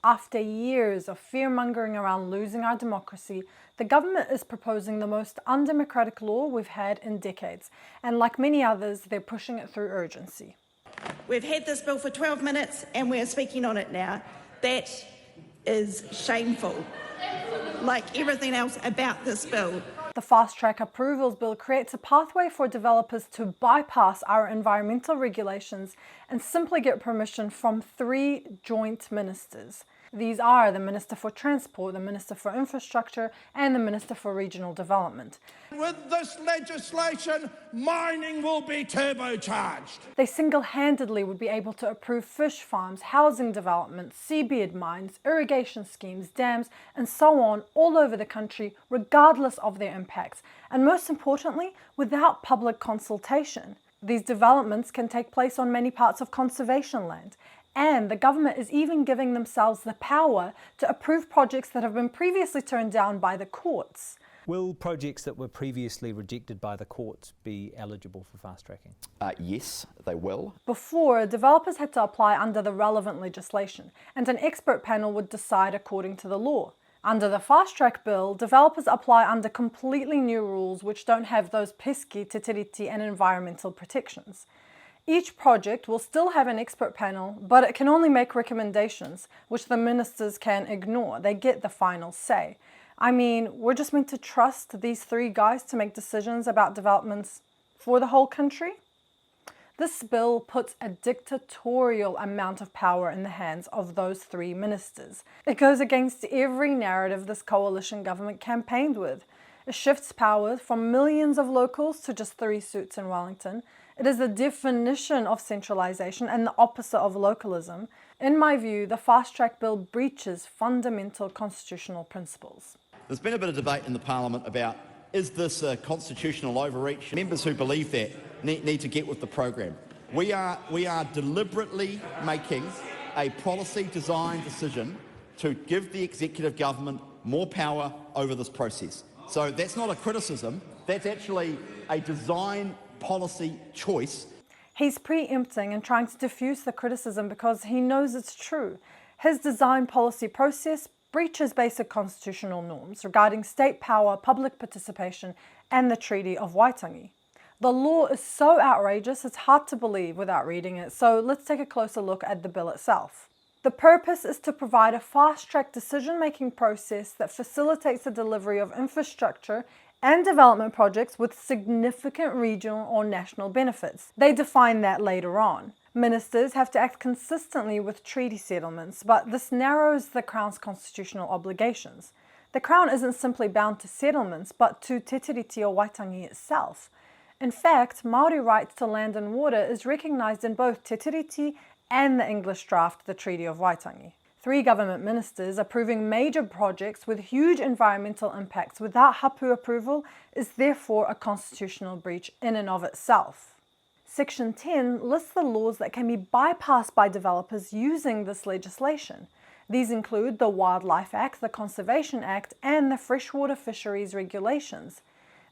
After years of fear-mongering around losing our democracy, the government is proposing the most undemocratic law we've had in decades, and like many others, they're pushing it through urgency. We've had this bill for 12 minutes and we're speaking on it now. That is shameful, like everything else about this bill. The Fast Track Approvals Bill creates a pathway for developers to bypass our environmental regulations and simply get permission from 3 joint ministers. These are the Minister for Transport, the Minister for Infrastructure, and the Minister for Regional Development. With this legislation, mining will be turbocharged. They single-handedly would be able to approve fish farms, housing developments, seabed mines, irrigation schemes, dams, and so on all over the country, regardless of their impacts, and most importantly, without public consultation. These developments can take place on many parts of conservation land, and the government is even giving themselves the power to approve projects that have been previously turned down by the courts. Will projects that were previously rejected by the courts be eligible for fast tracking? Yes, they will. Before, developers had to apply under the relevant legislation, and an expert panel would decide according to the law. Under the Fast Track Bill, developers apply under completely new rules which don't have those pesky te tiriti and environmental protections. Each project will still have an expert panel, but it can only make recommendations, which the ministers can ignore. They get the final say. I mean, we're just meant to trust these 3 guys to make decisions about developments for the whole country? This bill puts a dictatorial amount of power in the hands of those 3 ministers. It goes against every narrative this coalition government campaigned with. It shifts power from millions of locals to just 3 suits in Wellington. It is the definition of centralisation and the opposite of localism. In my view, the Fast Track Bill breaches fundamental constitutional principles. There's been a bit of debate in the Parliament about, is this a constitutional overreach? Members who believe that need to get with the program. We are deliberately making a policy design decision to give the executive government more power over this process. So that's not a criticism, that's actually a design policy choice. He's preempting and trying to diffuse the criticism because he knows it's true. His design policy process breaches basic constitutional norms regarding state power, public participation, and the Treaty of Waitangi. The law is so outrageous it's hard to believe without reading it, so let's take a closer look at the bill itself. The purpose is to provide a fast-track decision-making process that facilitates the delivery of infrastructure and development projects with significant regional or national benefits. They define that later on. Ministers have to act consistently with treaty settlements, but this narrows the Crown's constitutional obligations. The Crown isn't simply bound to settlements, but to Te Tiriti o Waitangi itself. In fact, Māori rights to land and water is recognised in both Te Tiriti and the English draft, the Treaty of Waitangi. 3 government ministers approving major projects with huge environmental impacts without hapu approval is therefore a constitutional breach in and of itself. Section 10 lists the laws that can be bypassed by developers using this legislation. These include the Wildlife Act, the Conservation Act, and the Freshwater Fisheries Regulations.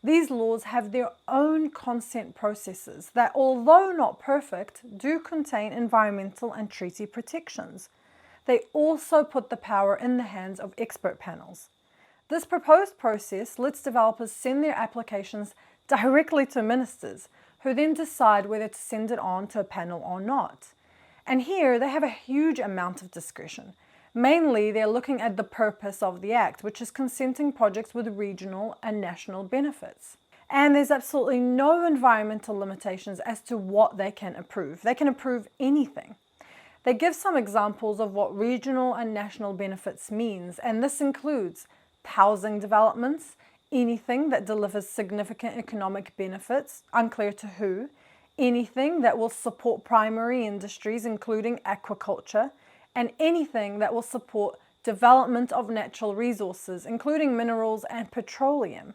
These laws have their own consent processes that, although not perfect, do contain environmental and treaty protections. They also put the power in the hands of expert panels. This proposed process lets developers send their applications directly to ministers, who then decide whether to send it on to a panel or not. And here they have a huge amount of discretion. Mainly, they're looking at the purpose of the Act, which is consenting projects with regional and national benefits. And there's absolutely no environmental limitations as to what they can approve. They can approve anything. They give some examples of what regional and national benefits means, and this includes housing developments, anything that delivers significant economic benefits, unclear to who, anything that will support primary industries including aquaculture, and anything that will support development of natural resources including minerals and petroleum.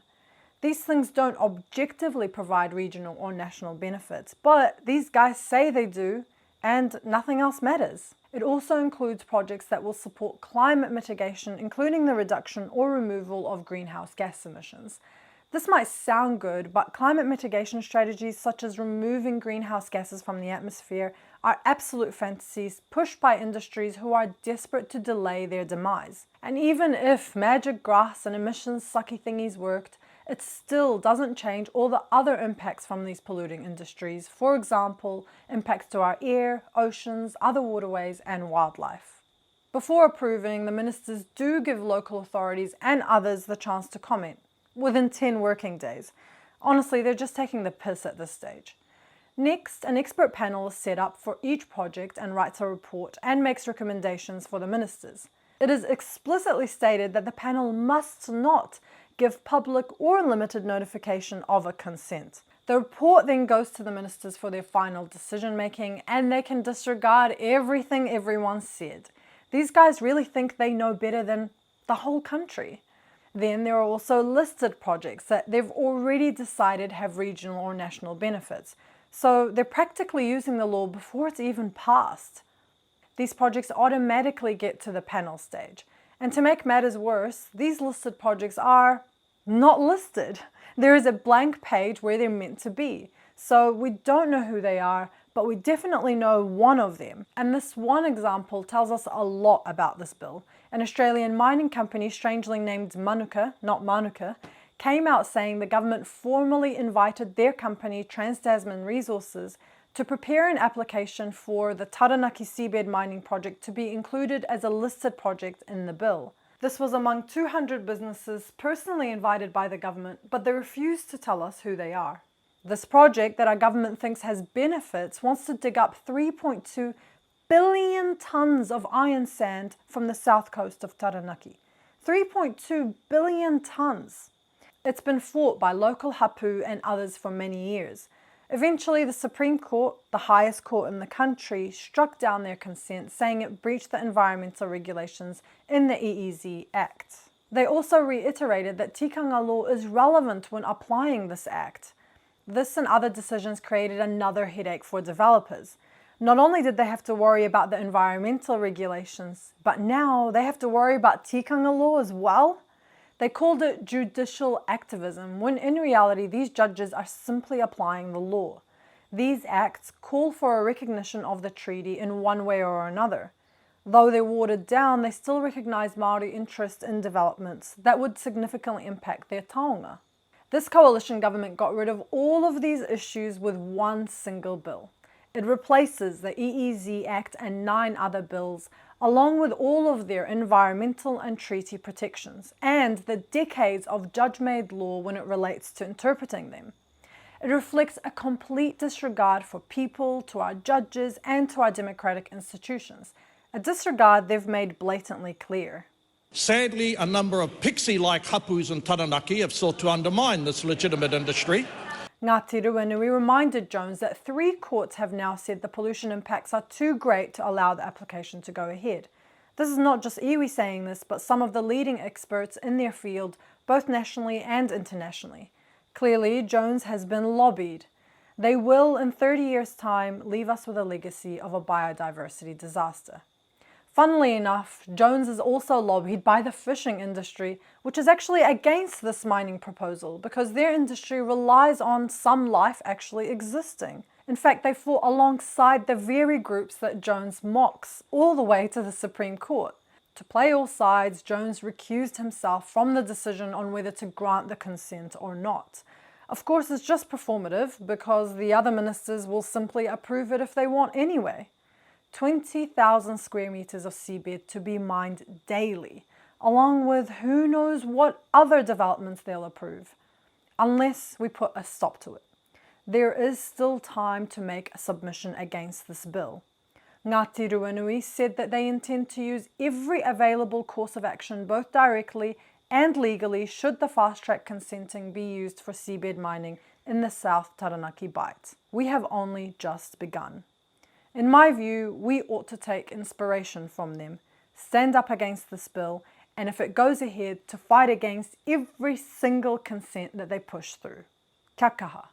These things don't objectively provide regional or national benefits, but these guys say they do, and nothing else matters. It also includes projects that will support climate mitigation, including the reduction or removal of greenhouse gas emissions. This might sound good, but climate mitigation strategies such as removing greenhouse gases from the atmosphere are absolute fantasies pushed by industries who are desperate to delay their demise. And even if magic grass and emissions sucky thingies worked, it still doesn't change all the other impacts from these polluting industries. For example, impacts to our air, oceans, other waterways and wildlife. Before approving, the ministers do give local authorities and others the chance to comment, within 10 working days. Honestly, they're just taking the piss at this stage. Next, an expert panel is set up for each project and writes a report and makes recommendations for the ministers. It is explicitly stated that the panel must not give public or limited notification of a consent. The report then goes to the ministers for their final decision making, and they can disregard everything everyone said. These guys really think they know better than the whole country. Then there are also listed projects that they've already decided have regional or national benefits. So they're practically using the law before it's even passed. These projects automatically get to the panel stage. And to make matters worse, these listed projects are not listed. There is a blank page where they're meant to be. So we don't know who they are, but we definitely know one of them. And this one example tells us a lot about this bill. An Australian mining company, strangely named Manuka, not Manuka, came out saying the government formally invited their company, Trans-Tasman Resources, to prepare an application for the Taranaki seabed mining project to be included as a listed project in the bill. This was among 200 businesses personally invited by the government, but they refused to tell us who they are. This project that our government thinks has benefits wants to dig up 3.2 billion tonnes of iron sand from the south coast of Taranaki. 3.2 billion tonnes. It's been fought by local hapu and others for many years. Eventually, the Supreme Court, the highest court in the country, struck down their consent, saying it breached the environmental regulations in the EEZ Act. They also reiterated that tikanga law is relevant when applying this act. This and other decisions created another headache for developers. Not only did they have to worry about the environmental regulations, but now they have to worry about tikanga law as well. They called it judicial activism, when in reality these judges are simply applying the law. These acts call for a recognition of the treaty in one way or another. Though they're watered down, they still recognise Māori interest in developments that would significantly impact their taonga. This coalition government got rid of all of these issues with one single bill. It replaces the EEZ Act and 9 other bills, along with all of their environmental and treaty protections, and the decades of judge-made law when it relates to interpreting them. It reflects a complete disregard for people, to our judges, and to our democratic institutions, a disregard they've made blatantly clear. Sadly, a number of pixie-like hapus in Taranaki have sought to undermine this legitimate industry. Ngāti Ruenui reminded Jones that 3 courts have now said the pollution impacts are too great to allow the application to go ahead. This is not just iwi saying this, but some of the leading experts in their field, both nationally and internationally. Clearly, Jones has been lobbied. They will, in 30 years' time, leave us with a legacy of a biodiversity disaster. Funnily enough, Jones is also lobbied by the fishing industry, which is actually against this mining proposal because their industry relies on some life actually existing. In fact, they fought alongside the very groups that Jones mocks, all the way to the Supreme Court. To play all sides, Jones recused himself from the decision on whether to grant the consent or not. Of course, it's just performative because the other ministers will simply approve it if they want anyway. 20,000 square meters of seabed to be mined daily, along with who knows what other developments they'll approve, unless we put a stop to it. There is still time to make a submission against this bill. Ngāti Ruenui said that they intend to use every available course of action, both directly and legally, should the fast-track consenting be used for seabed mining in the South Taranaki Bight. We have only just begun. In my view, we ought to take inspiration from them, stand up against this bill, and if it goes ahead, to fight against every single consent that they push through. Kia kaha.